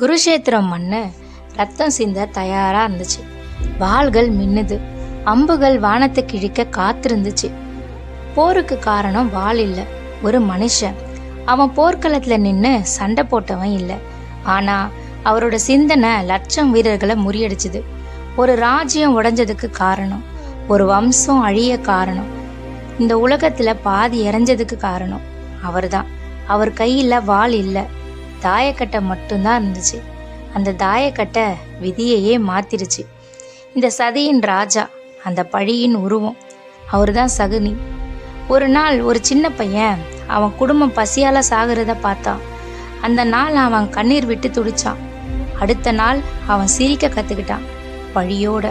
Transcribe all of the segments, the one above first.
குருஷேத்திரம் மண்ணு ரத்தம் சிந்த தயாரா இருந்துச்சு. வாள்கள் மின்னுது, அம்புகள் வானத்தை கிழிக்க காத்திருந்துச்சு. போருக்கு காரணம் வாள் இல்ல, ஒரு மனுஷன். அவன் போர்க்களத்துல நின்று சண்டை போட்டவன் இல்லை. ஆனா அவரோட சிந்தனை லட்சம் வீரர்களை முறியடிச்சுது. ஒரு ராஜ்யம் உடைஞ்சதுக்கு காரணம், ஒரு வம்சம் அழிய காரணம், இந்த உலகத்துல பாதி இறஞ்சதுக்கு காரணம் அவர்தான். அவர் கையில வாள் இல்லை, தாயக்கட்டை மட்டும்தான் இருந்துச்சு. அந்த தாயக்கட்டை விதியையே மாத்திருச்சு. இந்த சதியின் ராஜா, அந்த பழியின் உருவம், அவர் தான் சகுனி. ஒரு நாள் ஒரு சின்ன பையன் அவன் குடும்பம் பசியால சாகிறத பார்த்தான். அந்த நாள் அவன் கண்ணீர் விட்டு துடிச்சான். அடுத்த நாள் அவன் சிரிக்க கத்துக்கிட்டான், பழியோட.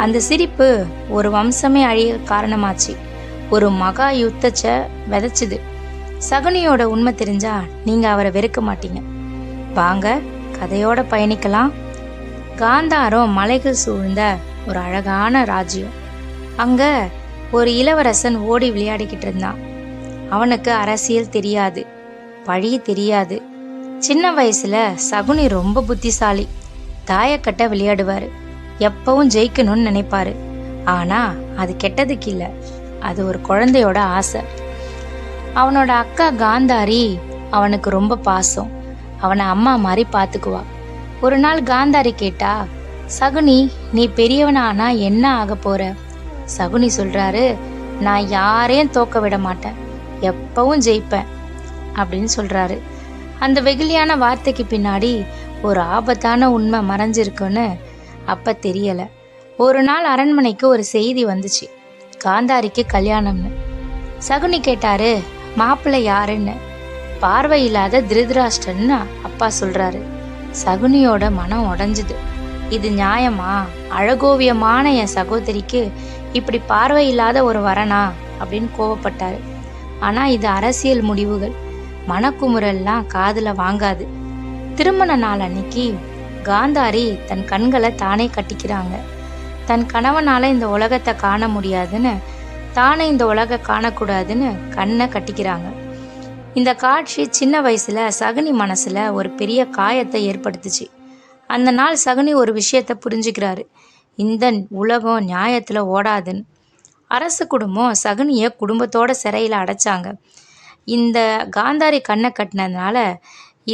அந்த சிரிப்பு ஒரு வம்சமே அழிய காரணமாச்சு, ஒரு மகா யுத்தத்தை விதைச்சுது. சகுனியோட உண்மை தெரிஞ்சா நீங்க அவரை வெறுக்க மாட்டீங்க. வாங்க கதையோட பயணிக்கலாம். காந்தாரம் மலைகள் சூழ்ந்த ஒரு அழகான ராஜ்யம். அங்க ஒரு இளவரசன் ஓடி விளையாடிக்கிட்டு இருந்தான். அவனுக்கு அரசியல் தெரியாது, பழி தெரியாது. சின்ன வயசுல சகுனி ரொம்ப புத்திசாலி. தாயக்கட்டை விளையாடுவாரு, எப்பவும் ஜெயிக்கணும்னு நினைப்பாரு. ஆனா அது கெட்டதுக்கு இல்லை, அது ஒரு குழந்தையோட ஆசை. அவனோட அக்கா காந்தாரி அவனுக்கு ரொம்ப பாசம், அவனை அம்மா மாதிரி பார்த்துக்குவா. ஒரு நாள் காந்தாரி கேட்டா, சகுனி நீ பெரியவனானா என்ன ஆக போற? சகுனி சொல்றாரு, நான் யாரையும் தோக்க விட மாட்டேன், எப்பவும் ஜெயிப்பேன் அப்படின்னு சொல்றாரு. அந்த வெகுளியான வார்த்தைக்கு பின்னாடி ஒரு ஆபத்தான உண்மை மறைஞ்சிருக்குன்னு அப்ப தெரியல. ஒரு நாள் அரண்மனைக்கு ஒரு செய்தி வந்துச்சு, காந்தாரிக்கு கல்யாணம்னு. சகுனி கேட்டாரு, மாப்பிள்ளை யாருன்னு. பார்வை இல்லாத திருதராஷ்டிரன்னு அப்பா சொல்றாரு. சகுனியோட மனம் உடைஞ்சுது. இது நியாயமா? அழகோவியமான என் சகோதரிக்கு இப்படி பார்வை இல்லாத ஒரு வரனா அப்படின்னு கோவப்பட்டாரு. ஆனா இது அரசியல் முடிவுகள், மனக்குமுறல்லாம் காதுல வாங்காது. திருமண நாள் அன்னைக்கு காந்தாரி தன் கண்களை தானே கட்டிக்கிறாங்க. தன் கணவனால இந்த உலகத்தை காண முடியாதுன்னு, தானே இந்த உலக காணக்கூடாதுன்னு கண்ணை கட்டிக்கிறாங்க. இந்த காட்சி சின்ன வயசுல சகுனி மனசுல ஒரு பெரிய காயத்தை ஏற்படுத்துச்சு. அந்த நாள் சகுனி ஒரு விஷயத்த புரிஞ்சுக்கிறாரு, இந்த உலகம் நியாயத்துல ஓடாதுன்னு. அரச குடும்பம் சகுனிய குடும்பத்தோட சிறையில அடைச்சாங்க. இந்த காந்தாரி கண்ணை கட்டினதுனால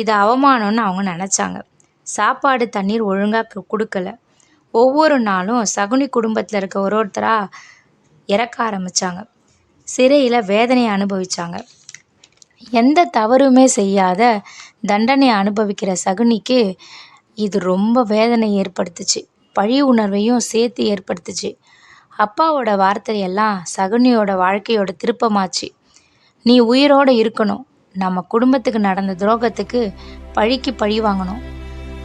இது அவமானம்னு அவங்க நினைச்சாங்க. சாப்பாடு தண்ணீர் ஒழுங்கா கொடுக்கல. ஒவ்வொரு நாளும் சகுனி குடும்பத்துல இருக்க ஒருத்தரா இறக்க ஆரம்பிச்சாங்க. சிறையில வேதனையை அனுபவிச்சாங்க. எந்த தவறுமே செய்யாத தண்டனை அனுபவிக்கிற சகுனிக்கு இது ரொம்ப வேதனை ஏற்படுத்துச்சு, பழி உணர்வையும் சேர்த்து ஏற்படுத்துச்சு. அப்பாவோட வார்த்தையெல்லாம் சகுனியோட வாழ்க்கையோட திருப்பமாச்சு. நீ உயிரோட இருக்கணும், நம்ம குடும்பத்துக்கு நடந்த துரோகத்துக்கு பழிக்கு பழி வாங்கணும்.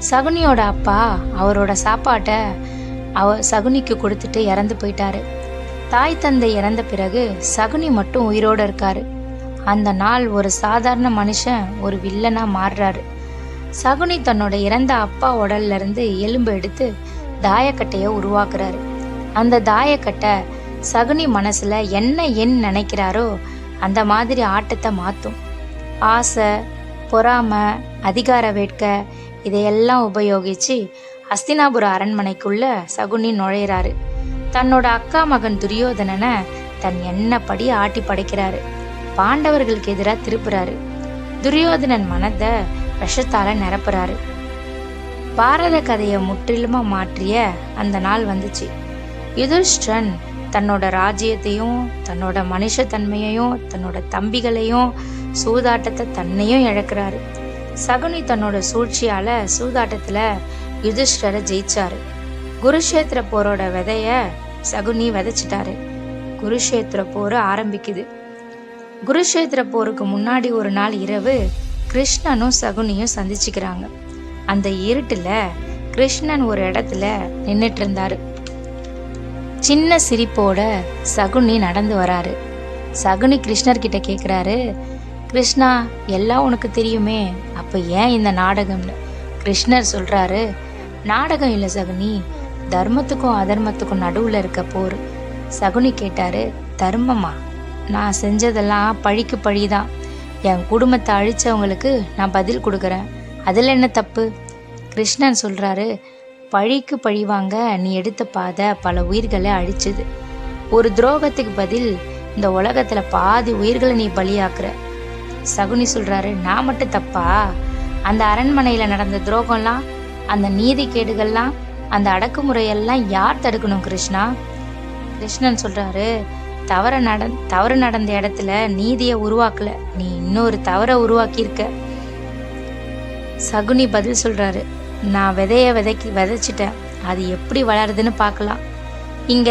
சகுனியோட அப்பா அவரோட சாப்பாட்டை சகுனிக்கு கொடுத்துட்டு இறந்து போயிட்டாரு. தாய் தந்தை இறந்த பிறகு சகுனி மட்டும் உயிரோட இருக்காரு. அந்த நாள் ஒரு சாதாரண மனுஷன் ஒரு வில்லனா மாறுறாரு. சகுனி தன்னோட இறந்த அப்பா உடல்ல இருந்து எலும்பு எடுத்து தாயக்கட்டைய உருவாக்குறாரு. அந்த தாயக்கட்டை சகுனி மனசுல என்ன நினைக்கிறாரோ அந்த மாதிரி ஆட்டத்தை மாத்தும். ஆசை, பொறாமை, அதிகார வேட்கை இதையெல்லாம் உபயோகிச்சு ஹஸ்தினாபுர அரண்மனைக்குள்ள சகுனி நுழையிறாரு. தன்னோட அக்கா மகன் துரியோதனனை தன் எண்ணப்படி ஆட்டி படைக்கிறாரு. பாண்டவர்களுக்கு எதிராக திருப்புறாரு. துரியோதனன் மனதை விஷத்தால நிரப்புறாரு. பாரத கதையை முற்றிலுமா மாற்றிய அந்த நாள் வந்துச்சு. யுதிஷ்டிரன் தன்னோட ராஜ்யத்தையும் தன்னோட மனுஷத்தன்மையையும் தன்னோட தம்பிகளையும் சூதாட்டத்தை தன்னையும் இழக்கிறாரு. சகுனி தன்னோட சூழ்ச்சியால சூதாட்டத்துல யுதிஷ்டிரரை ஜெயிச்சாரு. குருஷேத்திர போரோட விதைய சகுனி விதைச்சிட்டாரு. குருஷேத்திர போர் ஆரம்பிக்குது. குருஷேத்திர போருக்கு முன்னாடி ஒரு நாள் இரவு கிருஷ்ணனும் சகுனியும் சந்திச்சுக்கிறாங்க. அந்த இருட்டுல கிருஷ்ணன் ஒரு இடத்துல நின்னுட்டு இருந்தாரு. சின்ன சிரிப்போட சகுனி நடந்து வராரு. சகுனி கிருஷ்ணர் கிட்ட கேக்குறாரு, கிருஷ்ணா எல்லாம் உனக்கு தெரியுமே, அப்ப ஏன் இந்த நாடகம்னு. கிருஷ்ணர் சொல்றாரு, நாடகம் இல்லை சகுனி, தர்மத்துக்கும் அதர்மத்துக்கும் நடுவுல இருக்க போர். சகுனி கேட்டாரு, தர்மமா? நான் செஞ்சதெல்லாம் பழிக்கு பழிதான். என் குடும்பத்தை அழிச்சவங்களுக்கு நான் பதில் கொடுக்குறேன், அதில் என்ன தப்பு? கிருஷ்ணன் சொல்றாரு, பழிக்கு பழி வாங்க நீ எடுத்த பாதை பல உயிர்களை அழிச்சுது. ஒரு துரோகத்துக்கு பதில் இந்த உலகத்துல பாதி உயிர்களை நீ பலியாக்குற. சகுனி சொல்றாரு, நான் மட்டும் தப்பா? அந்த அரண்மனையில நடந்த துரோகம்லாம், அந்த நீதி கேடுகள்லாம், அந்த அடக்குமுறையெல்லாம் யார் தடுக்கணும் கிருஷ்ணா? கிருஷ்ணன் சொல்றாரு, தவறு நடந்த இடத்துல நீதியை உருவாக்கல, நீ இன்னொரு தவறை உருவாக்கியிருக்க. சகுனி பதில் சொல்றாரு, நான் விதைச்சிட்டேன், அது எப்படி வளருதுன்னு பார்க்கலாம். இங்க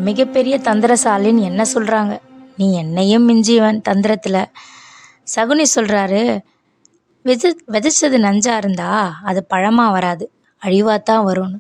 மிகப்பெரிய தந்திரசாலின்னு என்ன சொல்றாங்க, நீ என்னையும் மிஞ்சியவன் தந்திரத்துல. சகுனி சொல்றாரு, விதைச்சது நஞ்சா இருந்தா அது பழமா வராது, அழிவாத்தான் வரும்னு.